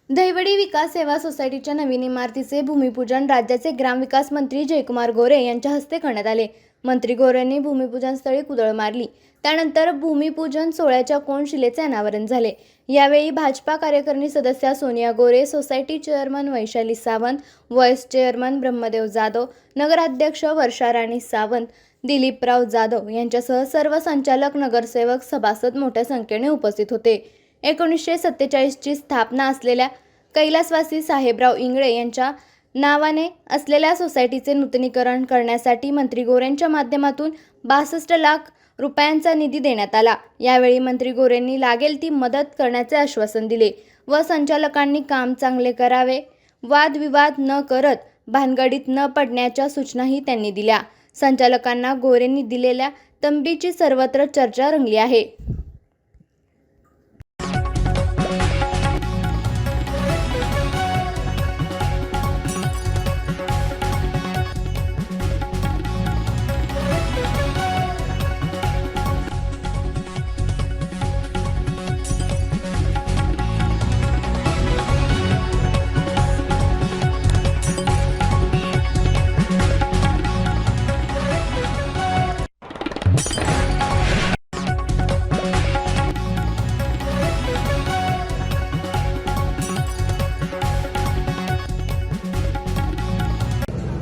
दहिवडी विकास सेवा सोसायटीच्या नवीन इमारतीचे भूमिपूजन राज्याचे ग्रामविकास मंत्री जयकुमार गोरे यांच्या हस्ते करण्यात आले। मंत्री गोरेंनी भूमिपूजन स्थळी कुदळ मारली। त्यानंतर भूमिपूजन सोहळ्याच्या कोनशिलेचे अनावरण झाले। यावेळी भाजपा कार्यकारिणी सदस्या Sonia Gore, society chairman Vaishali Sawant, vice chairman Brahmadev Jadhav, नगराध्यक्ष वर्षा राणी सावंत, दिलीपराव जाधव यांच्यासह सर्व संचालक, नगरसेवक, सभासद मोठ्या संख्येने उपस्थित होते। 1947 ची स्थापना असलेल्या कैलासवासी साहेबराव इंगळे यांच्या नावाने असलेल्या सोसायटीचे नूतनीकरण करण्यासाठी मंत्री गोरेंच्या माध्यमातून 62 लाख रुपयांचा निधी देण्यात आला। यावेळी मंत्री गोरेंनी लागेल ती मदत करण्याचे आश्वासन दिले व संचालकांनी काम चांगले करावे, वादविवाद न करत भानगडीत न पडण्याच्या सूचनाही त्यांनी दिल्या। संचालकांना गोरेंनी दिलेल्या तंबीची सर्वत्र चर्चा रंगली आहे।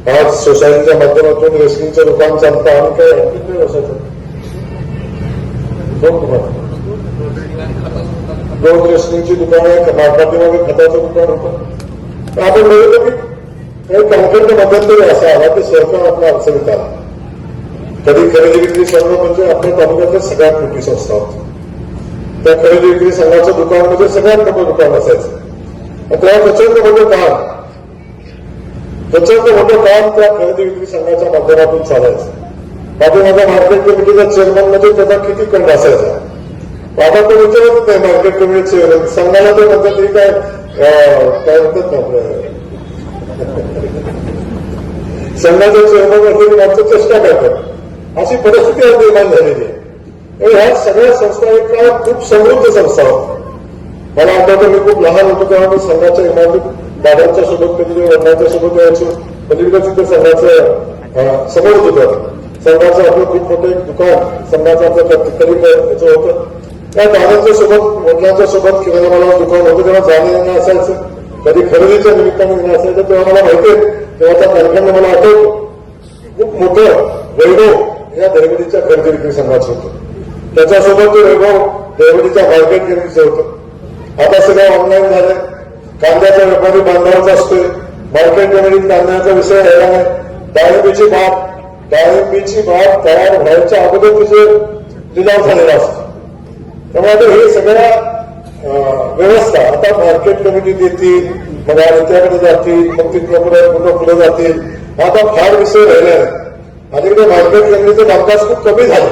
आज सोसायटीच्या माध्यमातून रेस्किंगचं दुकान चालतं आणि काय किती व्यवसाय दोन रेस्किंगची दुकान आहे, मार्केटमध्ये खताचं दुकान होतं। आपण बघितलं की काही कॉन्ट्रॅक्ट मध्यंतरी असा आला की सरकार आपल्या अडचणीत आला। कधी खरेदी विक्री संघ म्हणजे आपल्या तालुक्यातल्या सगळ्यात मोठी संस्था होती। त्या खरेदी विक्री संघाचं दुकान म्हणजे सगळ्यात मोठं दुकान असायचं। तेव्हा प्रचंड मोठं काम त्या खरेदी विक्री संघाच्या माध्यमातून चालायचं। माझ्या मार्केट कमिटीचा चेअरमन म्हणजे त्याचा किती कंड असायचा। आता तो विचारत नाही मार्केट कमिटी चेअरमन, संघाला तो म्हणतात तरी काय म्हणतात ना आपल्या संघाच्या चेअरमन असलेली माणसं चेष्टा करतात। अशी परिस्थिती आज निर्माण झालेली आहे। ह्या सगळ्या संस्था एका खूप समृद्ध संस्था होत्या। मला आठवतं मी खूप लहान होतो तेव्हा मी संघाच्या इमारतीत दादांच्या सोबत कधी वडिलांच्या सोबत यायचो। पलीकडे तिथे संघाचं समोरच होतं। संघाचं आपलं खूप मोठं एक दुकान संघाचं आपलं कधी याचं होतं। त्या दादांच्या सोबत वडिलांच्या सोबत किराणा मला दुकान होतं तेव्हा जाणं येणं असायचं। कधी खरेदीच्या निमित्ताने येणं असायचं तेव्हा मला माहिती आहे तेव्हाचा कार्यक्रम मला आठवतो। खूप मोठं वैभव या दहिवडीच्या खरेदी विक्री संघाचं होतं। त्याच्यासोबत ते वैभव दहिवडीच्या मार्केट कमिटीचं होतं। आता सगळं ऑनलाईन झालंय। कांद्याचा व्यापारी बांधावाचा असतोय, मार्केट कमिटीत कांद्याचा विषय राहिला नाही। डाळिंबीची बाग तयार व्हायच्या अगोदर तिचे लिलाव झालेला असतो। त्यामुळे आता हे सगळ्या व्यवस्था आता मार्केट कमिटीत येतील, मग त्याकडे जातील, मग तिथं पुढे जातील। आता फार विषय राहिला नाही। अलीकडे मार्केट कमिटीचं कामकाज खूप कमी झालं।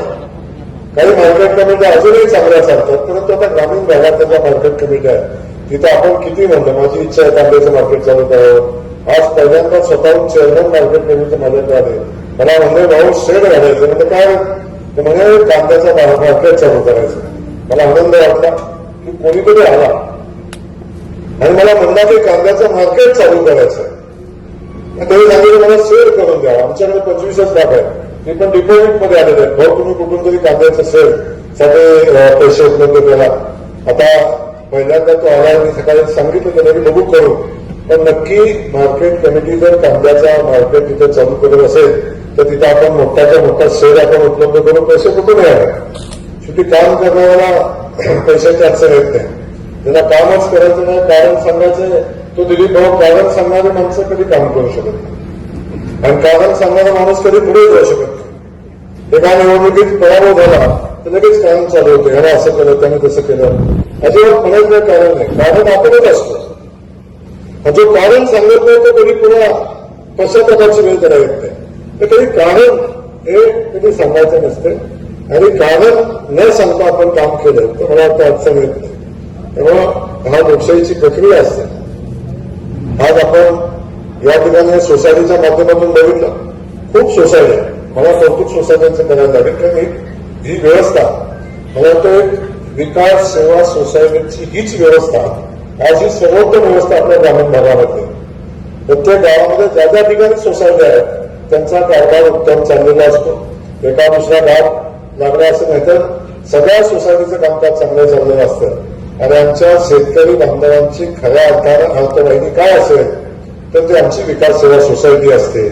काही मार्केट कमिटी अजूनही चांगल्या चालतात, परंतु आता ग्रामीण भागात त्याच्या मार्केट कमिटी आहे तिथं आपण किती म्हणतो माझी इच्छा आहे कांद्याचं मार्केट चालू करावं। आज पहिल्यांदा स्वतःहून चेअरमन मार्केट कमिटीचं माझ्याकडे आले। मला म्हणले भाऊ शेड घालायचं म्हणजे काय ते म्हणजे कांद्याचं मार्केट चालू करायचं। मला आनंद वाटला की कोणीतरी आला आणि मला म्हणला की कांद्याचं मार्केट चालू करायचं। त्यांनी सांगितलं मला शेड करून द्या। आमच्याकडे 25 लाख आहे, ते पण डिपॉझिटमध्ये आलेले आहेत। भाऊ तुम्ही कुठून तरी कांद्याचं शेड सगळे पैसे उपलब्ध केला। आता पहिल्यांदा तो आला आणि सकाळी सांगितलं त्याला की बघू करू, पण नक्की मार्केट कमिटी जर कांद्याचा मार्केट तिथे चालू करत असेल तर तिथे आपण मोठ्याच्या मोठा शेड आपण उपलब्ध करू। पैसे कुठून येणार? शेवटी काम करणाऱ्याला पैशाची अडचण येत नाही, त्याला कामच करायचं नाही, कारण सांगायचं तो दिलीप भाऊ कारण सांगणारे माणसं कधी काम करू शकत नाही आणि कारण सांगणारा माणूस कधी पुढे जाऊ शकत नाही। एका निवडणुकीत पराभव झाला तर लगेच काम चालू होतं, ह्याला असं केलं त्याने तसं केलं। अजिबात म्हणायचं कारण नाही, कारण आपणच असतो। जो कारण सांगत नाही तो कधी पुन्हा पश्चातापाची वेळ त्याला येत नाही। तर कधी कारण हे कधी सांगायचं नसते आणि कारण न सांगता आपण काम केलं तर मला वाटतं अडचण येत नाही। तेव्हा हा लोकशाहीची प्रक्रिया असते। आज आपण या ठिकाणी सोसायटीच्या माध्यमातून बघितलं खूप सोसायटी आहे। मला कौतुक सोसायट्यांचं करायला लागेल कारण ही व्यवस्था मला वाटतं विकास सेवा सोसायटीची हीच व्यवस्था आज ही सर्वोत्तम व्यवस्था आपल्या ग्रामीण भागामध्ये प्रत्येक गावामध्ये ज्या ज्या ठिकाणी सोसायटी आहेत त्यांचा कारभार उत्तम चाललेला असतो. एका दुसरा गाव लागला असं नाही तर सगळ्या सोसायटीचं कामकाज चांगलं चाललेलं असतं आणि आमच्या शेतकरी बांधवांची खऱ्या अर्थानं अर्थवाहिनी काय असेल तर ती आमची विकास सेवा सोसायटी असते.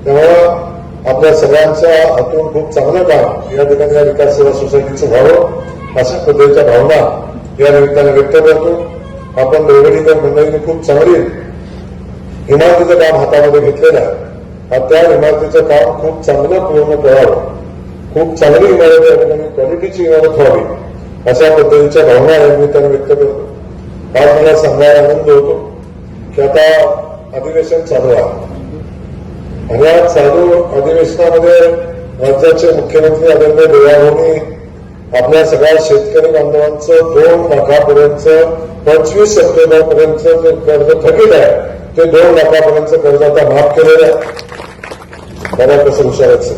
त्यामुळं आपल्या सगळ्यांच्या हातून खूप चांगलं काम या ठिकाणी या विकास सेवा सोसायटीचं व्हावं अशा पद्धतीच्या भावना या निमित्ताने व्यक्त करतो. आपण रेवडीकर मंडळीने खूप चांगली इमारतीचं काम हातामध्ये घेतलेलं आहे. त्या इमारतीचं काम खूप चांगलं पूर्ण करावं, खूप चांगली इमारत या ठिकाणी क्वालिटीची इमारत व्हावी अशा पद्धतीच्या भावना या निमित्ताने व्यक्त करतो. आज मला सांगायला आनंद होतो की आता अधिवेशन चालू आहे आणि या चालू अधिवेशनामध्ये राज्याचे मुख्यमंत्री आदरणीय देवेंद्रजी आपल्या सगळ्या शेतकरी बांधवांचं 2 लाखापर्यंत 25 सप्टेंबरपर्यंत जे कर्ज थकीत आहे ते 2 लाखापर्यंत कर्ज आता माफ केलेलं आहे. मला कसं विचारायचं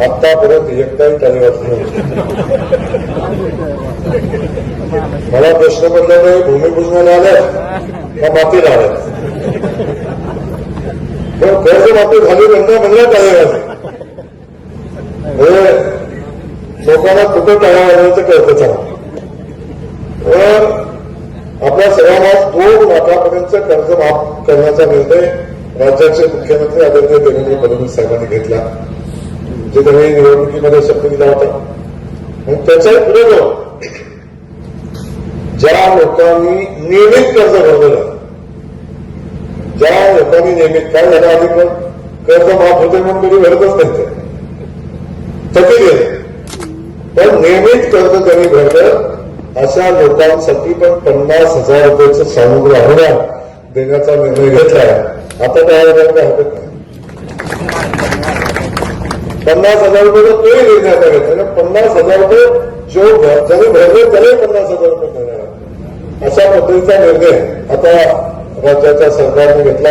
आतापर्यंत एकदाही काही वाटलं मला प्रश्न पडला नाही भूमिपूजनाला आल्या का मातीला आल्या पण कर्ज माफी झाली म्हणणं टाळेबाजी लोकांना कुठं टाळेबाजीचं कळतं चांगलं. आपल्या सगळ्यांना 2 लाखापर्यंत कर्ज माफ करण्याचा निर्णय राज्याचे मुख्यमंत्री आदरणीय देवेंद्र फडणवीस साहेबांनी घेतला जे त्यांनी निवडणुकीमध्ये शब्द दिला होता. आणि त्याच्याही पुढे जाऊन ज्या लोकांनी नियमित कर्ज भरलेलं ज्या लोकांनी नियमित काय झालं आधी पण कर्ज माफ होते म्हणून कधी भरतच नाही ते थकीत गेले पण नियमित कर्ज त्यांनी भरलं अशा लोकांसाठी पण 50,000 रुपयाचं सानुग्रह अनुदान देण्याचा निर्णय घेतलाय. आता काय हरकत नाही 50,000 रुपये तोही निर्णय आता घेतला 50,000 रुपये जो ज्याने भरले त्याने 50,000 रुपये देणार अशा पद्धतीचा निर्णय आता राज्याच्या सरकारने घेतला.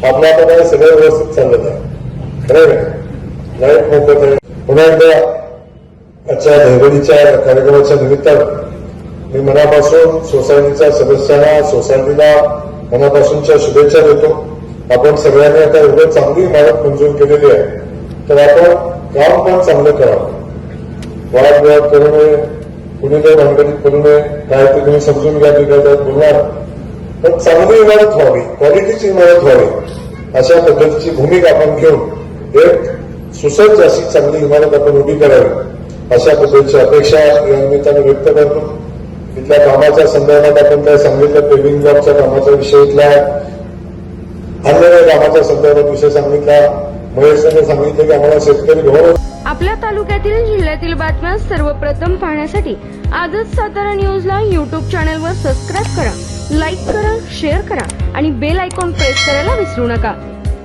आपल्या आता काय सगळं व्यवस्थित चालत आहे खरं आहे लाईट मोफत आहे. पुन्हा एकदा आजच्या दहिवडीच्या कार्यक्रमाच्या निमित्तानं मी मनापासून सोसायटीच्या सदस्यांना सोसायटीला मनापासूनच्या शुभेच्छा देतो. आपण सगळ्यांनी आता एवढं चांगली इमारत मंजूर केलेली आहे तर आपण काम पण चांगलं करावं. वादविवाद करू नये कुणी काही भानगडीत करू नये काय ते तुम्ही समजून घ्या काय बोलणार पण चांगली इमारत व्हावी क्वालिटीची इमारत व्हावी अशा पद्धतीची भूमिका आपण घेऊन एक सुसज्ज अशी चांगली इमारत आपण उभी करावी अशा पद्धतीची अपेक्षा या निमित्ताने व्यक्त करतो. इथल्या कामाच्या संदर्भात आपण काय सांगितलं पेव्हिंग जॉबच्या कामाचा विषय इथला अन्य कामाच्या संदर्भात विषय सांगितला. महेशने सांगितलं की आम्हाला शेतकरी भवन आपल्या तालुक्यातील जिल्ह्यातील बातम्या सर्वप्रथम पाहण्यासाठी आजच सातारा न्यूजला YouTube चॅनलवर सबस्क्राईब करा, लाईक करा, शेअर करा आणि बेल आयकॉन प्रेस करायला विसरू नका.